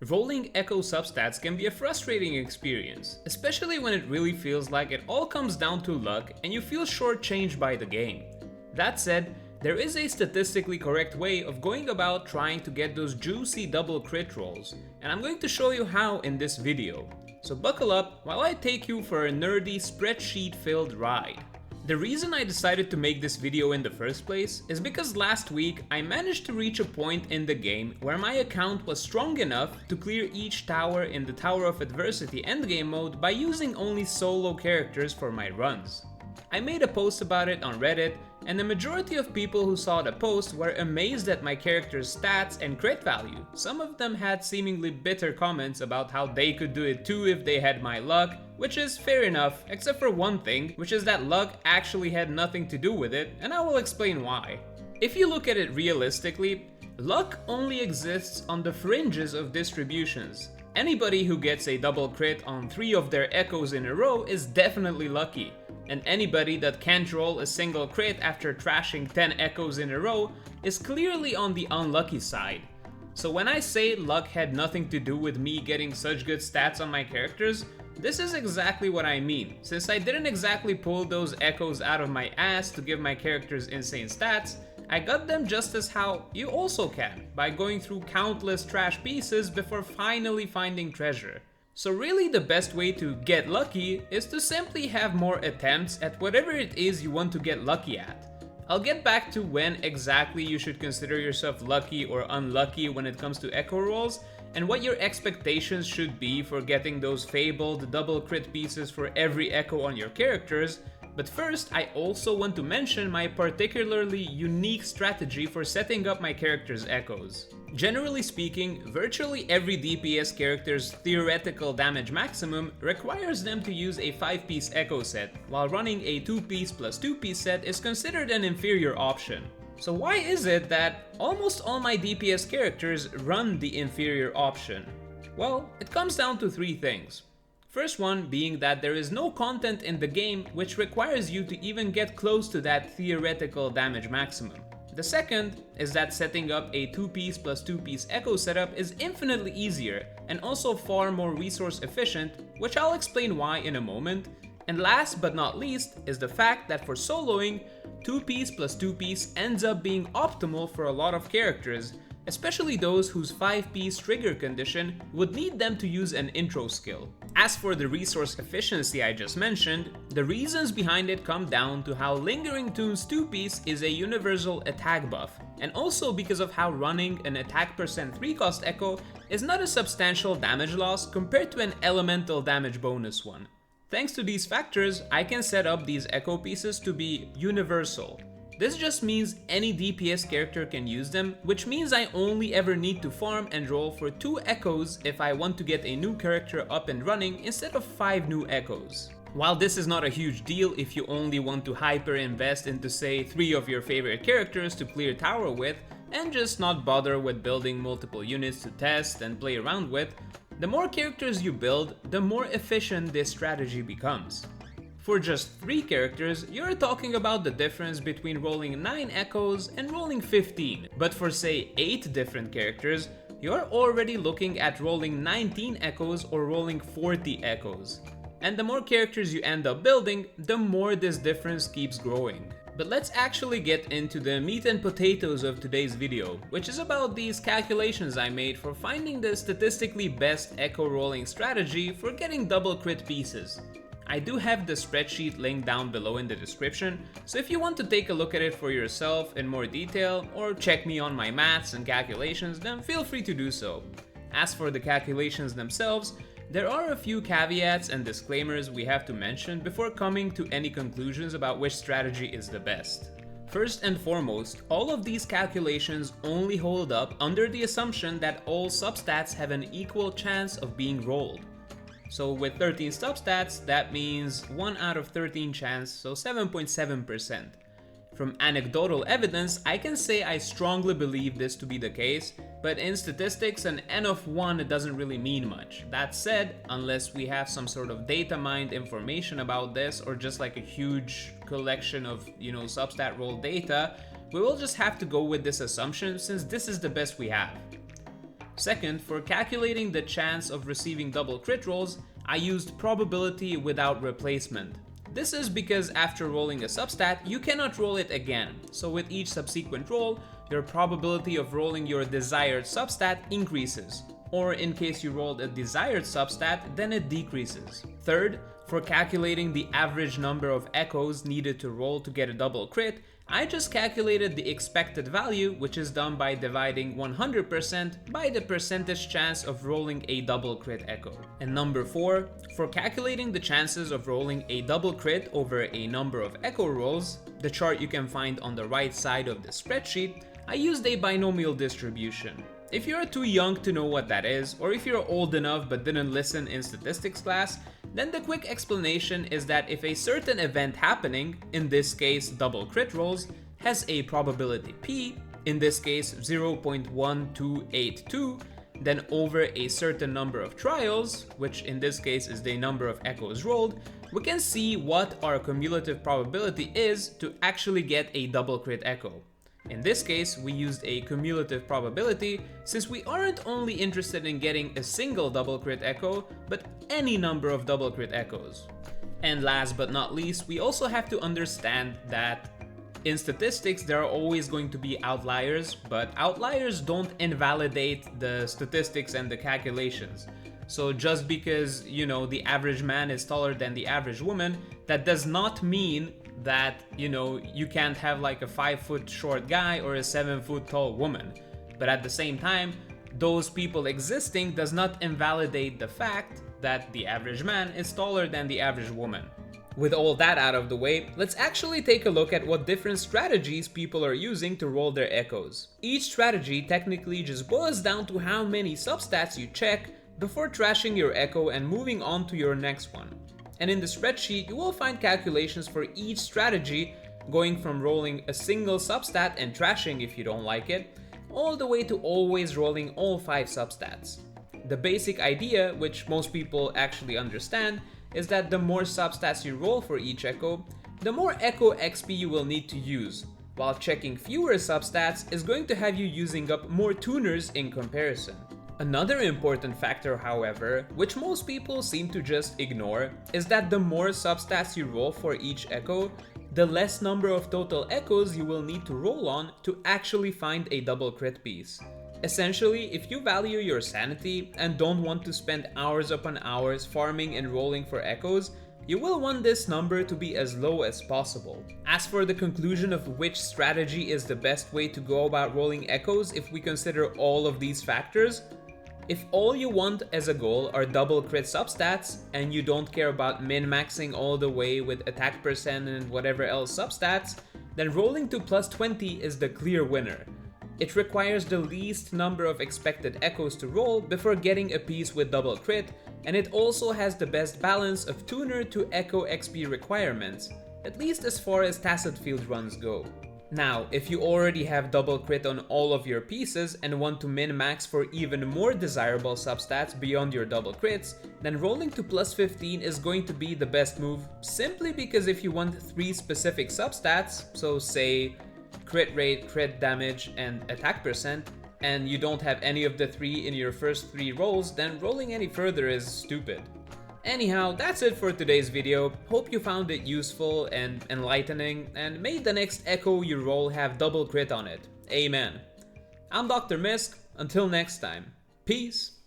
Rolling echo substats can be a frustrating experience, especially when it really feels like it all comes down to luck and you feel shortchanged by the game. That said, there is a statistically correct way of going about trying to get those juicy double crit rolls, and I'm going to show you how in this video. So buckle up while I take you for a nerdy spreadsheet-filled ride. The reason I decided to make this video in the first place is because last week I managed to reach a point in the game where my account was strong enough to clear each tower in the Tower of Adversity endgame mode by using only solo characters for my runs. I made a post about it on Reddit, and the majority of people who saw the post were amazed at my character's stats and crit value. Some of them had seemingly bitter comments about how they could do it too if they had my luck, which is fair enough, except for one thing, which is that luck actually had nothing to do with it, and I will explain why. If you look at it realistically, luck only exists on the fringes of distributions. Anybody who gets a double crit on 3 of their echoes in a row is definitely lucky, and anybody that can't roll a single crit after trashing 10 echoes in a row is clearly on the unlucky side. So when I say luck had nothing to do with me getting such good stats on my characters, this is exactly what I mean, since I didn't exactly pull those echoes out of my ass to give my characters insane stats. I got them just as how you also can, by going through countless trash pieces before finally finding treasure. So really the best way to get lucky is to simply have more attempts at whatever it is you want to get lucky at. I'll get back to when exactly you should consider yourself lucky or unlucky when it comes to echo rolls, and what your expectations should be for getting those fabled double crit pieces for every echo on your characters. But first, I also want to mention my particularly unique strategy for setting up my character's echoes. Generally speaking, virtually every DPS character's theoretical damage maximum requires them to use a 5-piece echo set, while running a 2-piece plus 2-piece set is considered an inferior option. So why is it that almost all my DPS characters run the inferior option? Well, it comes down to 3 things. First one being that there is no content in the game which requires you to even get close to that theoretical damage maximum. The second is that setting up a 2-piece plus 2-piece echo setup is infinitely easier and also far more resource efficient, which I'll explain why in a moment. And last but not least is the fact that for soloing, 2-piece plus 2-piece ends up being optimal for a lot of characters, especially those whose 5-piece trigger condition would need them to use an intro skill. As for the resource efficiency I just mentioned, the reasons behind it come down to how Lingering Tomb's 2-piece is a universal attack buff, and also because of how running an attack percent 3 cost echo is not a substantial damage loss compared to an elemental damage bonus one. Thanks to these factors, I can set up these echo pieces to be universal. This just means any DPS character can use them, which means I only ever need to farm and roll for 2 echoes if I want to get a new character up and running instead of 5 new echoes. While this is not a huge deal if you only want to hyper invest into say 3 of your favorite characters to clear tower with, and just not bother with building multiple units to test and play around with, the more characters you build, the more efficient this strategy becomes. For just 3 characters, you're talking about the difference between rolling 9 echoes and rolling 15. But for say 8 different characters, you're already looking at rolling 19 echoes or rolling 40 echoes. And the more characters you end up building, the more this difference keeps growing. But let's actually get into the meat and potatoes of today's video, which is about these calculations I made for finding the statistically best echo rolling strategy for getting double crit pieces. I do have the spreadsheet linked down below in the description, so if you want to take a look at it for yourself in more detail or check me on my maths and calculations, then feel free to do so. As for the calculations themselves, there are a few caveats and disclaimers we have to mention before coming to any conclusions about which strategy is the best. First and foremost, all of these calculations only hold up under the assumption that all substats have an equal chance of being rolled. So with 13 substats, that means 1 out of 13 chance, so 7.7%. From anecdotal evidence, I can say I strongly believe this to be the case, but in statistics an n of 1 doesn't really mean much. That said, unless we have some sort of data mined information about this or just like a huge collection of, substat roll data, we will just have to go with this assumption since this is the best we have. Second, for calculating the chance of receiving double crit rolls, I used probability without replacement. This is because after rolling a substat, you cannot roll it again, so with each subsequent roll, your probability of rolling your desired substat increases, or in case you rolled a desired substat, then it decreases. Third, for calculating the average number of echoes needed to roll to get a double crit, I just calculated the expected value, which is done by dividing 100% by the percentage chance of rolling a double crit echo. And number 4, for calculating the chances of rolling a double crit over a number of echo rolls, the chart you can find on the right side of the spreadsheet, I used a binomial distribution. If you're too young to know what that is, or if you're old enough but didn't listen in statistics class, then the quick explanation is that if a certain event happening, in this case double crit rolls, has a probability p, in this case 0.1282, then over a certain number of trials, which in this case is the number of echoes rolled, we can see what our cumulative probability is to actually get a double crit echo. In this case, we used a cumulative probability since we aren't only interested in getting a single double crit echo, but any number of double crit echoes. And last but not least, we also have to understand that in statistics there are always going to be outliers, but outliers don't invalidate the statistics and the calculations. So just because, the average man is taller than the average woman, that does not mean that, you can't have like a 5-foot short guy or a 7-foot tall woman. But at the same time, those people existing does not invalidate the fact that the average man is taller than the average woman. With all that out of the way, let's actually take a look at what different strategies people are using to roll their echoes. Each strategy technically just boils down to how many substats you check before trashing your echo and moving on to your next one. And in the spreadsheet, you will find calculations for each strategy, going from rolling a single substat and trashing if you don't like it, all the way to always rolling all 5 substats. The basic idea, which most people actually understand, is that the more substats you roll for each echo, the more echo XP you will need to use, while checking fewer substats is going to have you using up more tuners in comparison. Another important factor, however, which most people seem to just ignore, is that the more substats you roll for each echo, the less number of total echoes you will need to roll on to actually find a double crit piece. Essentially, if you value your sanity and don't want to spend hours upon hours farming and rolling for echoes, you will want this number to be as low as possible. As for the conclusion of which strategy is the best way to go about rolling echoes if we consider all of these factors, if all you want as a goal are double crit substats and you don't care about min-maxing all the way with attack percent and whatever else substats, then rolling to plus 20 is the clear winner. It requires the least number of expected echoes to roll before getting a piece with double crit, and it also has the best balance of tuner to echo XP requirements, at least as far as tacit field runs go. Now, if you already have double crit on all of your pieces and want to min-max for even more desirable substats beyond your double crits, then rolling to plus 15 is going to be the best move, simply because if you want 3 specific substats, so say crit rate, crit damage, and attack percent, and you don't have any of the 3 in your first 3 rolls, then rolling any further is stupid. Anyhow, that's it for today's video. Hope you found it useful and enlightening, and may the next echo you roll have double crit on it. Amen. I'm Dr. Misk. Until next time. Peace.